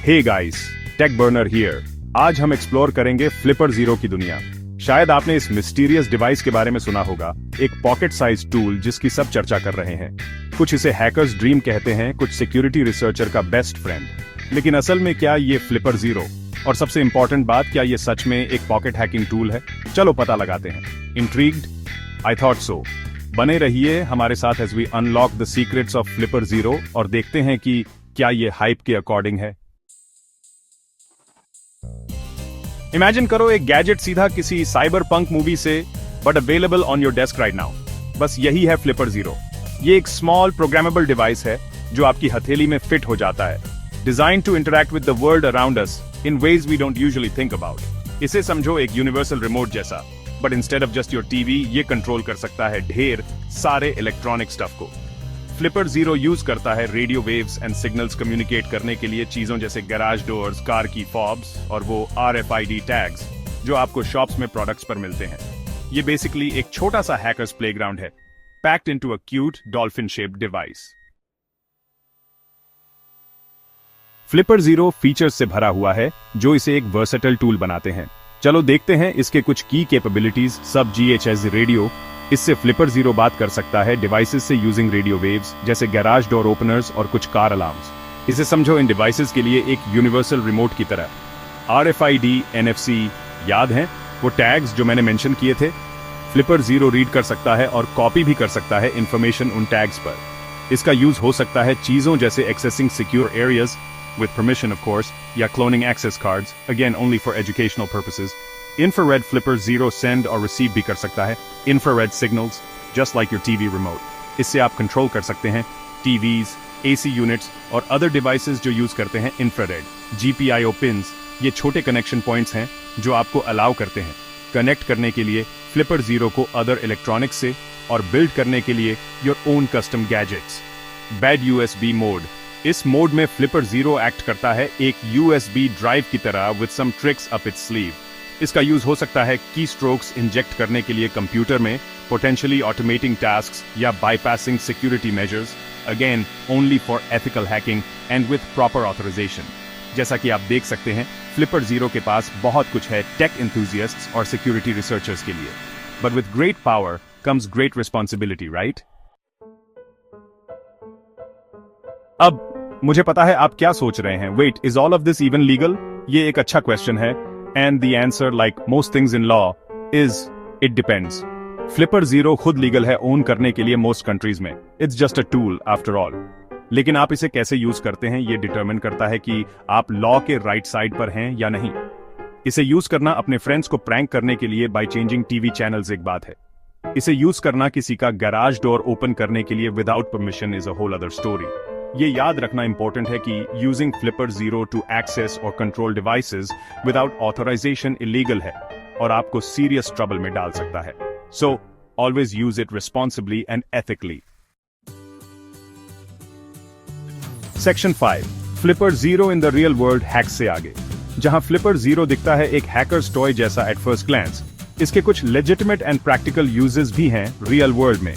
Hey guys, tech burner here. आज हम explore करेंगे फ्लिपर जीरो की दुनिया। शायद आपने इस मिस्टीरियस डिवाइस के बारे में सुना होगा, एक पॉकेट साइज टूल जिसकी सब चर्चा कर रहे हैं। कुछ इसे हैकर्स ड्रीम कहते हैं, कुछ सिक्योरिटी रिसर्चर का बेस्ट फ्रेंड। लेकिन असल में क्या ये फ्लिपर जीरो, और सबसे इंपॉर्टेंट बात, क्या ये सच में एक पॉकेट हैकिंग टूल है? चलो पता लगाते हैं। इंट्रीग्ड? I thought so. बने रहिए हमारे साथ as we unlock the secrets of Flipper Zero और देखते हैं कि क्या ये हाइप के अकॉर्डिंग है। इमेजिन करो एक गैजेट सीधा किसी साइबर पंक मूवी से, but available on your desk right now. बस यही है फ्लिपर जीरो। ये एक स्मॉल प्रोग्रामेबल डिवाइस है जो आपकी हथेली में फिट हो जाता है, design to interact with the world around us in ways we don't usually think about. इसे समझो एक यूनिवर्सल रिमोट जैसा, but instead of just your TV, ये कंट्रोल कर सकता है ढेर सारे इलेक्ट्रॉनिक स्टफ को। फ्लिपर जीरो यूज करता है radio waves and signals communicate करने के लिए चीजों जैसे गैराज डोर्स, कार की फॉब्स और वो RFID टैग्स जो आपको शॉप्स में प्रोडक्ट्स पर मिलते हैं। ये बेसिकली एक छोटा सा हैकर्स प्लेग्राउंड है, packed into a cute dolphin shaped device. Flipper zero features से भरा हुआ है जो इसे एक वर्सेटाइल टूल बनाते हैं। चलो देखते हैं इसके कुछ की कैपेबिलिटीज। सब GHz रेडियो, इससे फ्लिपर जीरो बात कर सकता है डिवाइसेस से यूजिंग रेडियो वेव्स जैसे गैराज डोर ओपनर्स और कुछ कार अलार्म्स। इसे समझो इन डिवाइसेस के लिए एक यूनिवर्सल रिमोट की तरह। RFID, NFC, याद हैं वो टैग्स जो मैंने मेंशन किए थे? फ्लिपर जीरो रीड कर सकता है और कॉपी भी कर सकता है इंफॉर्मेशन उन टैग्स पर। इसका यूज हो सकता है चीजों जैसे accessing secure areas with permission of course, या cloning access cards, again only for educational purposes. Infrared flipper zero send और receive भी कर सकता है infrared signals, just like your TV remote. इससे आप कंट्रोल कर सकते हैं TVs, AC units और other devices जो यूज करते हैं infrared. GPIO pins, ये छोटे कनेक्शन पॉइंट्स हैं जो आपको अलाउ करते हैं कनेक्ट करने के लिए फ्लिपर जीरो को अदर इलेक्ट्रॉनिक्स से और बिल्ड करने के लिए your own custom gadgets. Bad USB mode, इस मोड में फ्लिपर जीरो एक्ट करता है एक USB ड्राइव की तरह with some tricks up its sleeve. इसका यूज हो सकता है की स्ट्रोक्स इंजेक्ट करने के लिए कंप्यूटर में, पोटेंशियली ऑटोमेटिंग टास्क्स या bypassing security measures, again only for ethical hacking and with proper authorization. जैसा कि आप देख सकते हैं, फ्लिपर जीरो के पास बहुत कुछ है टेक एंथुसियास्ट्स और सिक्योरिटी रिसर्चर्स के लिए, but with great power comes great responsibility, right? अब मुझे पता है आप क्या सोच रहे हैं, wait, is all of this even legal? ये एक अच्छा क्वेश्चन है, and the answer, like most things in law, is it depends. Flipper Zero खुद लीगल है ओन करने के लिए मोस्ट कंट्रीज में। It's just a tool after all. लेकिन आप इसे कैसे यूज करते हैं ये डिटरमिन करता है कि आप लॉ के राइट साइड पर हैं या नहीं। इसे यूज करना अपने फ्रेंड्स को प्रैंक करने के लिए बाय चेंजिंग टीवी चैनल्स एक बात है। इसे यूज करना किसी का गैराज डोर ओपन करने के लिए without permission is a whole other story. ये याद रखना इंपॉर्टेंट है कि using Flipper Zero to access और control devices without authorization illegal है और आपको सीरियस ट्रबल में डाल सकता है। So always use it responsibly and ethically. Section 5, Flipper Zero in the real world hacks से आगे। जहां फ्लिपर जीरो दिखता है एक हैकर्स टॉय जैसा एट फर्स्ट ग्लैंस, इसके कुछ लेजिटिमेट एंड प्रैक्टिकल यूजेस भी हैं रियल वर्ल्ड में।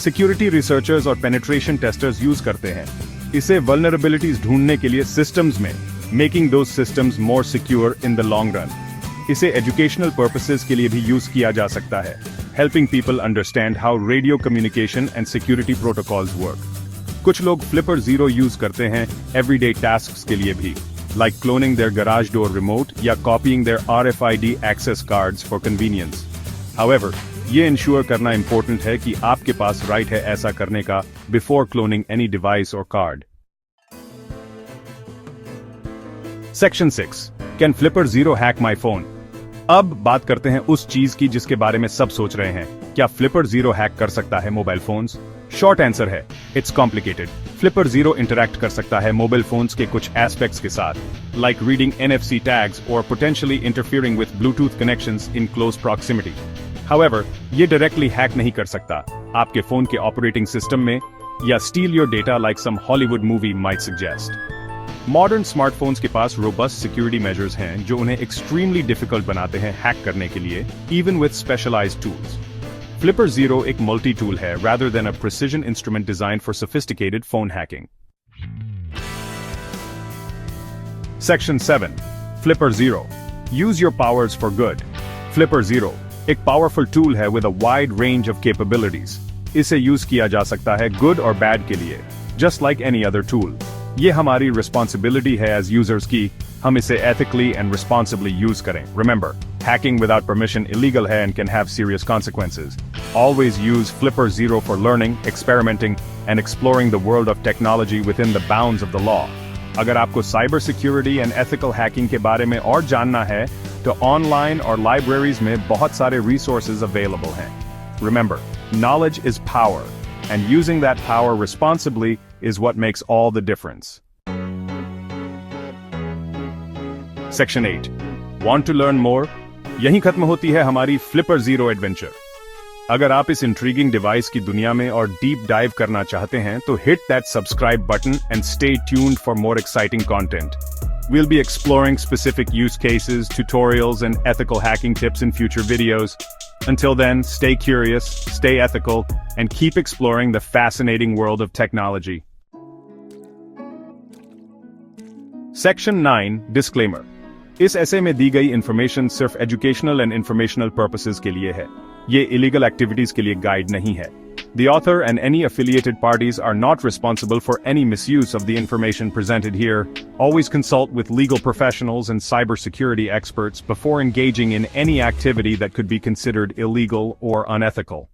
सिक्योरिटी रिसर्चर्स और पेनिट्रेशन टेस्टर्स यूज करते हैं इसे वल्नरेबिलिटीज ढूंढने के लिए सिस्टम्स में, making those systems more secure in the long run. इसे एजुकेशनल पर्पसेस के लिए भी यूज किया जा सकता है, helping people understand how radio communication and security protocols work. कुछ लोग फ्लिपर जीरो यूज करते हैं एवरीडे टास्क्स के लिए भी, like cloning their garage door remote या copying their RFID access cards for convenience. However, ये इंश्योर करना इंपॉर्टेंट है कि आपके पास राइट है ऐसा करने का बिफोर क्लोनिंग एनी डिवाइस और card. Section 6, can flipper zero hack my phone? अब बात करते हैं उस चीज की जिसके बारे में सब सोच रहे हैं, क्या फ्लिपर जीरो हैक कर सकता है मोबाइल फोन्स? शॉर्ट आंसर है, it's complicated. Flipper zero interact कर सकता है मोबाइल फोन्स के कुछ एस्पेक्ट्स के साथ, लाइक रीडिंग NFC टैग्स और potentially interfering with Bluetooth connections in close proximity. However, ये डायरेक्टली हैक नहीं कर सकता आपके फोन के ऑपरेटिंग सिस्टम में या steal your data like some Hollywood movie might suggest. Modern smartphones के पास रोबस्ट सिक्योरिटी मेजर्स हैं जो उन्हें एक्सट्रीमली डिफिकल्ट बनाते हैं हैक करने के लिए, even with specialized tools. Flipper Zero एक मल्टी टूल है rather than a precision instrument designed for sophisticated phone hacking. Section 7. Flipper Zero. Use your powers for good. Flipper Zero एक powerful tool है with a wide range of capabilities. इसे use किया जा सकता है good और bad के लिए, just like any other tool. ये हमारी रिस्पॉन्सिबिलिटी है as users की, हम इसे ethically and responsibly यूज करें. Remember, hacking without permission illegal है and can have serious consequences. Always use Flipper Zero for learning, experimenting, and exploring the world of technology within the bounds of the law. अगर आपको cyber security and ethical hacking के बारे में और जानना है, तो ऑनलाइन और लाइब्रेरीज में बहुत सारे रिसोर्सेज अवेलेबल हैं. Remember, knowledge is power, and using that power responsibly is what makes all the difference. Section 8. Want to learn more? यहीं खत्म होती है हमारी फ्लिपर जीरो एडवेंचर. अगर आप इस इंट्रीगिंग डिवाइस की दुनिया में और डीप डाइव करना चाहते हैं, तो hit that subscribe button and stay tuned for more exciting content. We'll be exploring specific use cases, tutorials, and ethical hacking tips in future videos. Until then, stay curious, stay ethical, and keep exploring the fascinating world of technology. Section 9. Disclaimer. इस ऐसे में दी गई information सिर्फ educational and informational purposes के लिए है. ये illegal activities के लिए गाइड नहीं है. The author and any affiliated parties are not responsible for any misuse of the information presented here. Always consult with legal professionals and cybersecurity experts before engaging in any activity that could be considered illegal or unethical.